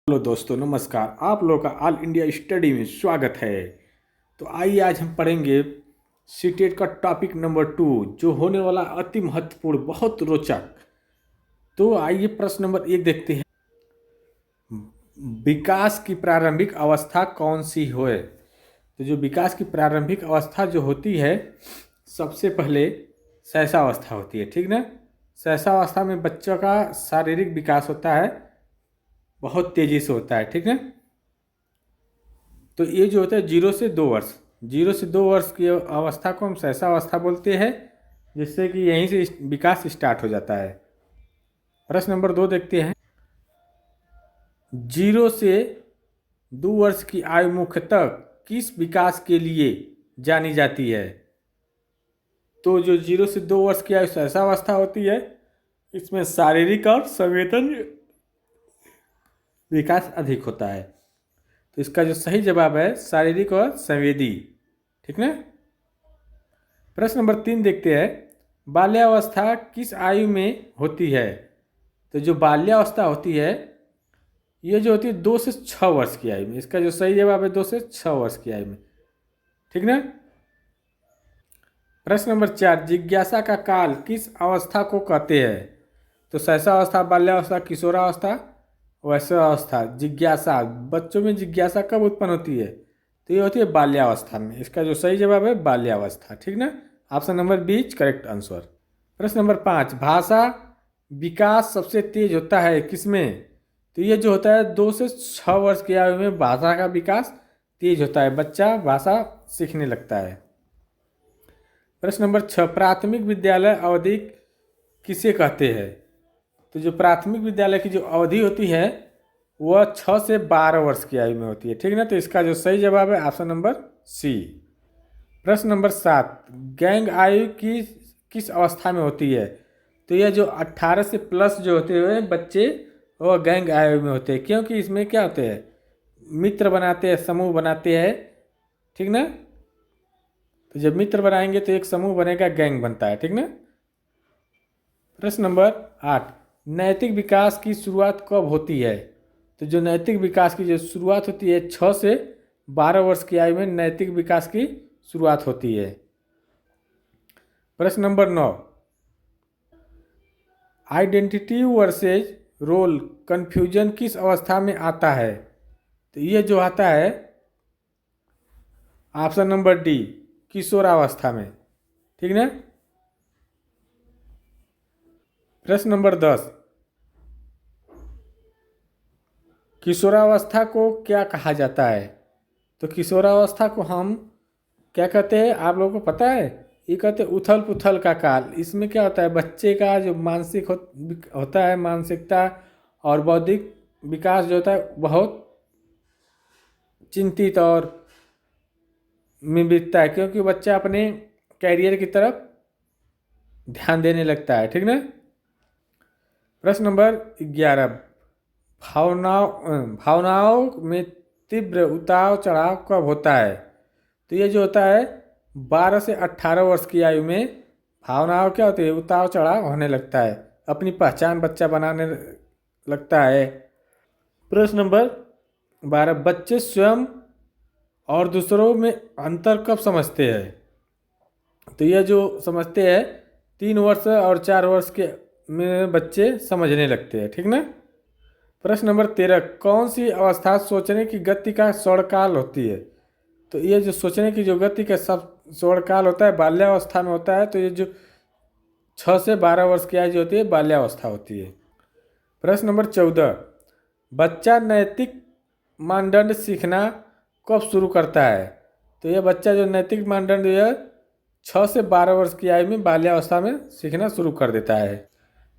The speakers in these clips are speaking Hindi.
हेलो दोस्तों, नमस्कार। आप लोगों का ऑल इंडिया स्टडी में स्वागत है। तो आइए आज हम पढ़ेंगे सीटेट का टॉपिक नंबर 2, जो होने वाला अति महत्वपूर्ण, बहुत रोचक। तो आइए प्रश्न नंबर 1 देखते हैं। विकास की प्रारंभिक अवस्था कौन सी है? तो जो विकास की प्रारंभिक अवस्था जो होती है, सबसे पहले शैशवावस्था होती है, ठीक ना। शैशवावस्था में बच्चों का शारीरिक विकास होता है, बहुत तेजी से होता है, ठीक है। तो ये जो होता है 0 से 2 वर्ष, 0 से 2 वर्ष की अवस्था को हम शैशवावस्था बोलते हैं, जिससे कि यहीं से विकास स्टार्ट हो जाता है। प्रश्न नंबर 2 देखते हैं। 0 से 2 वर्ष की आयु मुख्यतः किस विकास के लिए जानी जाती है? तो जो 0 से 2 वर्ष की आयु शैशवावस्था होती है, इसमें शारीरिक और संवेदन विकास अधिक होता है। तो इसका जो सही जवाब है शारीरिक और संवेदी, ठीक ना। प्रश्न नंबर 3 देखते हैं। बाल्यावस्था किस आयु में होती है? तो जो बाल्यावस्था होती है, ये जो होती है 2 से 6 वर्ष की आयु में। इसका जो सही जवाब है 2 से 6 वर्ष की आयु में, ठीक ना। प्रश्न नंबर 4। जिज्ञासा का काल किस अवस्था को कहते हैं? तो शैशवावस्था, बाल्यावस्था, किशोरावस्था, वैश्यावस्था। जिज्ञासा, बच्चों में जिज्ञासा कब उत्पन्न होती है? तो ये होती है बाल्यावस्था में। इसका जो सही जवाब है बाल्यावस्था, ठीक ना। Option number B correct answer. प्रश्न नंबर 5। भाषा विकास सबसे तेज होता है किसमें? तो ये जो होता है 2 से 6 वर्ष की आयु में भाषा का विकास तेज होता है, बच्चा भाषा सीखने लगता है। प्रश्न नंबर 6। प्राथमिक विद्यालय अवधि किसे कहते हैं? तो जो प्राथमिक विद्यालय की जो अवधि होती है, वह 6 से 12 वर्ष की आयु में होती है, ठीक ना। तो इसका जो सही जवाब है ऑप्शन नंबर सी। प्रश्न नंबर 7। गैंग आयु की किस अवस्था में होती है? तो यह जो 18 से प्लस जो होते हुए बच्चे, वह गैंग आयु में होते हैं, क्योंकि इसमें क्या होते हैं, मित्र बनाते हैं, समूह बनाते हैं, ठीक ना। तो जब मित्र बनाएंगे तो एक समूह बनेगा, गैंग बनता है, ठीक ना। प्रश्न नंबर 8। नैतिक विकास की शुरुआत कब होती है? तो जो नैतिक विकास की जो शुरुआत होती है 6 से 12 वर्ष की आयु में नैतिक विकास की शुरुआत होती है। प्रश्न number 9। Identity versus role confusion किस अवस्था में आता है? तो ये जो आता है ऑप्शन नंबर डी, किशोरावस्था में, ठीक ना। प्रश्न नंबर 10। किशोरावस्था को क्या कहा जाता है? तो किशोरावस्था को हम क्या कहते हैं, आप लोगों को पता है? ये कहते हैं उथल पुथल का काल। इसमें क्या होता है, बच्चे का जो मानसिक होता है, मानसिकता और बौद्धिक विकास जो होता है, बहुत चिंतित और में बीतता है, क्योंकि बच्चा अपने कैरियर की तरफ ध्यान देने लगता है, ठीक ना। प्रश्न नंबर 11। भावनाओं में तीव्र उतार चढ़ाव कब होता है? तो ये जो होता है 12 से 18 वर्ष की आयु में भावनाओं क्या होती है, उतार चढ़ाव होने लगता है, अपनी पहचान बच्चा बनाने लगता है। प्रश्न नंबर 12। बच्चे स्वयं और दूसरों में अंतर कब समझते हैं? तो यह जो समझते हैं 3 वर्ष और 4 वर्ष के में बच्चे समझने लगते हैं, ठीक ना। प्रश्न नंबर 13। कौन सी अवस्था सोचने की गति का स्वर्णकाल होती है? तो ये जो सोचने की जो गति का सब स्वर्णकाल होता है बाल्यावस्था में होता है। तो ये जो 6 से 12 वर्ष की आयु जो होती है बाल्यावस्था होती है। प्रश्न नंबर 14। बच्चा नैतिक मानदंड सीखना कब शुरू करता है? तो यह बच्चा जो नैतिक मानदंड यह 6 से 12 वर्ष की आयु में बाल्यावस्था में सीखना शुरू कर देता है।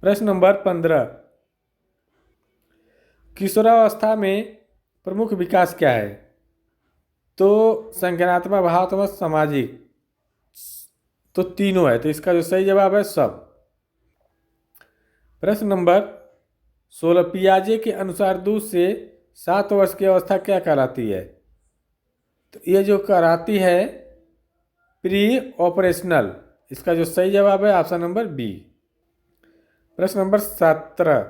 प्रश्न नंबर 15। किशोरावस्था में प्रमुख विकास क्या है? तो संज्ञानात्मक, भावात्मक, सामाजिक, तो तीनों है। तो इसका जो सही जवाब है सब। प्रश्न नंबर 16। पियाजे के अनुसार 2 से 7 वर्ष की अवस्था क्या कहलाती है? तो ये जो कहलाती है प्री ऑपरेशनल। इसका जो सही जवाब है ऑप्शन नंबर बी। प्रश्न नंबर 17।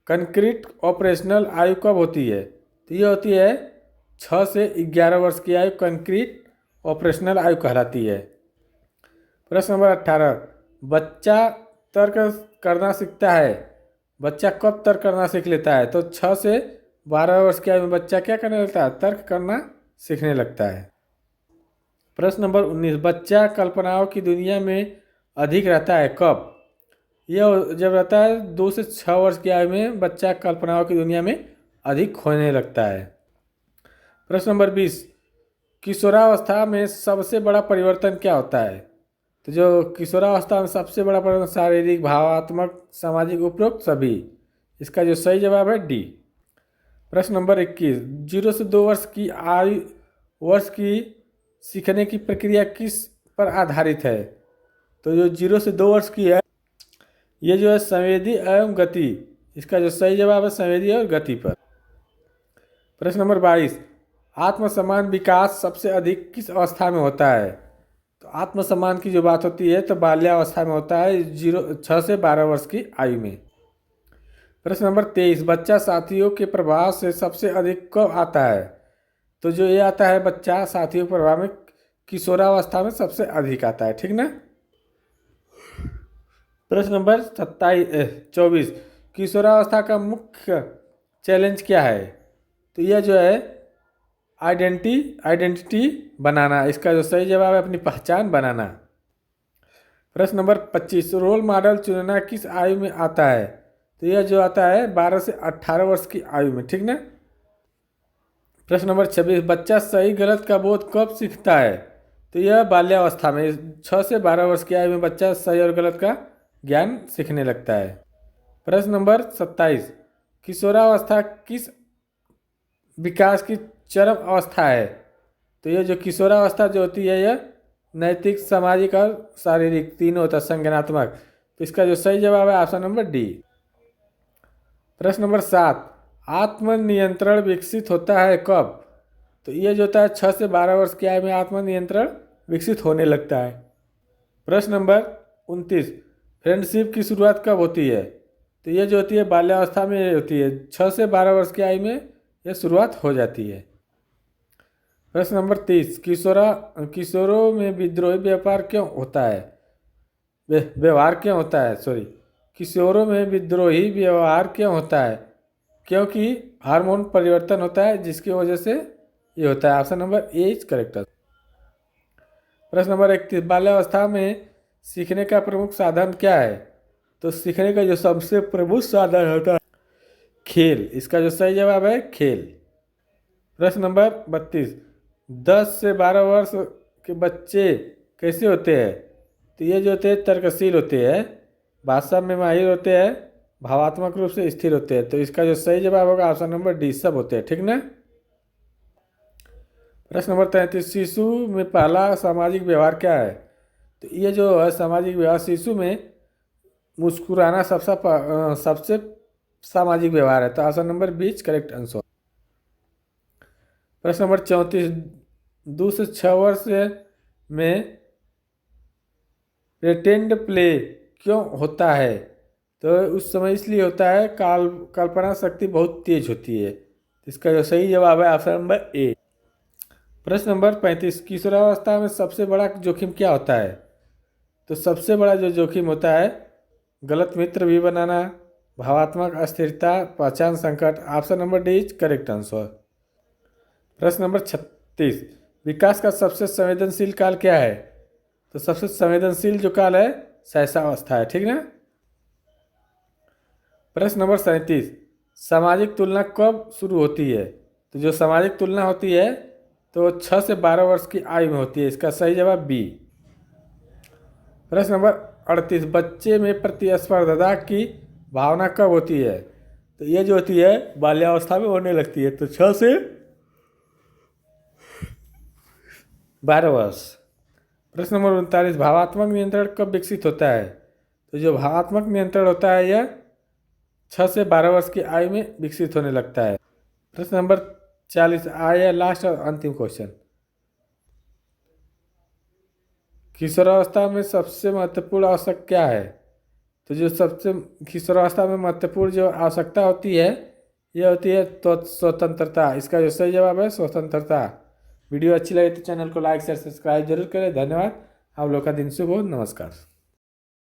कंक्रीट ऑपरेशनल आयु कब होती है? तो ये होती है 6 से 11 वर्ष की आयु कंक्रीट ऑपरेशनल आयु कहलाती है। प्रश्न नंबर 18, बच्चा तर्क करना सीखता है, बच्चा कब तर्क करना सीख लेता है? तो 6 से 12 वर्ष की आयु में बच्चा क्या करने लगता है? तर्क करना सीखने लगता है। प्रश्न नंबर 19, बच्चा कल्पनाओं की दुनिया में अधिक रहता है कब? यह जब रहता है 2 से 6 वर्ष की आयु में बच्चा कल्पनाओं की दुनिया में अधिक खोने लगता है। प्रश्न नंबर 20, किशोरावस्था में सबसे बड़ा परिवर्तन क्या होता है? तो जो किशोरावस्था में सबसे बड़ा परिवर्तन शारीरिक, भावात्मक, सामाजिक, उपरोक्त सभी। इसका जो सही जवाब है डी। प्रश्न नंबर 21, 0 से 2 वर्ष की सीखने की प्रक्रिया किस पर आधारित है? तो जो 0 से 2 वर्ष की है ये जो है संवेदी एवं गति। इसका जो सही जवाब है संवेदी और गति पर। प्रश्न नंबर 22, आत्मसम्मान विकास सबसे अधिक किस अवस्था में होता है? तो आत्मसम्मान की जो बात होती है तो बाल्यावस्था में होता है 6 से 12 वर्ष की आयु में। प्रश्न नंबर 23, बच्चा साथियों के प्रभाव से सबसे अधिक कब आता है? तो जो ये आता है बच्चा साथियों के प्रभाव में किशोरावस्था में सबसे अधिक आता है, ठीक ना। प्रश्न नंबर 24, किशोरावस्था का मुख्य चैलेंज क्या है? तो यह जो है आइडेंटिटी बनाना। इसका जो सही जवाब है अपनी पहचान बनाना। प्रश्न नंबर 25, रोल मॉडल चुनना किस आयु में आता है? तो यह जो आता है 12 से 18 वर्ष की आयु में, ठीक ना। प्रश्न नंबर 26, बच्चा सही गलत का बोध कब सीखता है? तो यह बाल्यावस्था में 6 से 12 वर्ष की आयु में बच्चा सही और गलत का ज्ञान सीखने लगता है। प्रश्न नंबर 27, किशोरावस्था किस विकास की चरम अवस्था है? तो ये जो किशोरावस्था जो होती है यह नैतिक, सामाजिक और शारीरिक तीनों होता है, संज्ञानात्मक। तो इसका जो सही जवाब है ऑप्शन नंबर डी। प्रश्न नंबर 7, आत्मनियंत्रण विकसित होता है कब? तो ये जो होता है 6 से 12 वर्ष की आयु में आत्मनियंत्रण विकसित होने लगता है। प्रश्न नंबर 29, फ्रेंडशिप की शुरुआत कब होती है? तो ये जो होती है बाल्यावस्था में होती है, 6 से 12 वर्ष की आयु में यह शुरुआत हो जाती है। प्रश्न नंबर 30, किशोरों में विद्रोही व्यवहार क्यों होता है? किशोरों में विद्रोही व्यवहार क्यों होता है? क्योंकि हार्मोन परिवर्तन होता है जिसकी वजह से ये होता है। Option number A is correct. प्रश्न नंबर 31, बाल्यावस्था में सीखने का प्रमुख साधन क्या है? तो सीखने का जो सबसे प्रमुख साधन होता है खेल। इसका जो सही जवाब है खेल। प्रश्न नंबर 32, 10 से 12 वर्ष के बच्चे कैसे होते हैं? तो ये जो होते हैं तर्कशील होते हैं, भाषा में माहिर होते हैं, भावात्मक रूप से स्थिर होते हैं। तो इसका जो सही जवाब होगा ऑप्शन नंबर डी, सब होते हैं, ठीक ना। प्रश्न नंबर 33, शिशु में पहला सामाजिक व्यवहार क्या है? तो ये जो है सामाजिक व्यवहार शिशु में मुस्कुराना सबसे सामाजिक व्यवहार है। तो option number B correct answer. प्रश्न नंबर 34, 2 से 6 वर्ष में प्रेटेंड प्ले क्यों होता है? तो उस समय इसलिए होता है कल्पना शक्ति बहुत तेज होती है। इसका जो सही जवाब है ऑप्शन नंबर ए। प्रश्न नंबर 35, किशोरावस्था में सबसे बड़ा जोखिम क्या होता है? तो सबसे बड़ा जो जोखिम होता है गलत मित्र भी बनाना, भावात्मक अस्थिरता, पहचान संकट। Option number D is correct answer. प्रश्न नंबर 36, विकास का सबसे संवेदनशील काल क्या है? तो सबसे संवेदनशील जो काल है शैशवावस्था है, ठीक ना। प्रश्न नंबर 37, सामाजिक तुलना कब शुरू होती है? तो जो सामाजिक तुलना होती है तो 6 से 12 वर्ष की आयु में होती है। इसका सही जवाब बी। प्रश्न नंबर 38, बच्चे में प्रतिस्पर्धा की भावना कब होती है? तो ये जो होती है बाल्यावस्था में होने लगती है। तो 6 से 12 वर्ष। प्रश्न नंबर 39, भावात्मक नियंत्रण कब विकसित होता है? तो जो भावात्मक नियंत्रण होता है यह 6 से 12 वर्ष की आयु में विकसित होने लगता है। प्रश्न नंबर 40 आया लास्ट और अंतिम क्वेश्चन, किशोरावस्था में सबसे महत्वपूर्ण आवश्यक क्या है? तो जो सबसे किशोरावस्था में महत्वपूर्ण जो आवश्यकता होती है ये होती है तो स्वतंत्रता। इसका जो सही जवाब है स्वतंत्रता। वीडियो अच्छी लगे तो चैनल को लाइक शेयर सब्सक्राइब जरूर करें। धन्यवाद। आप लोग का दिन शुभ हो। नमस्कार।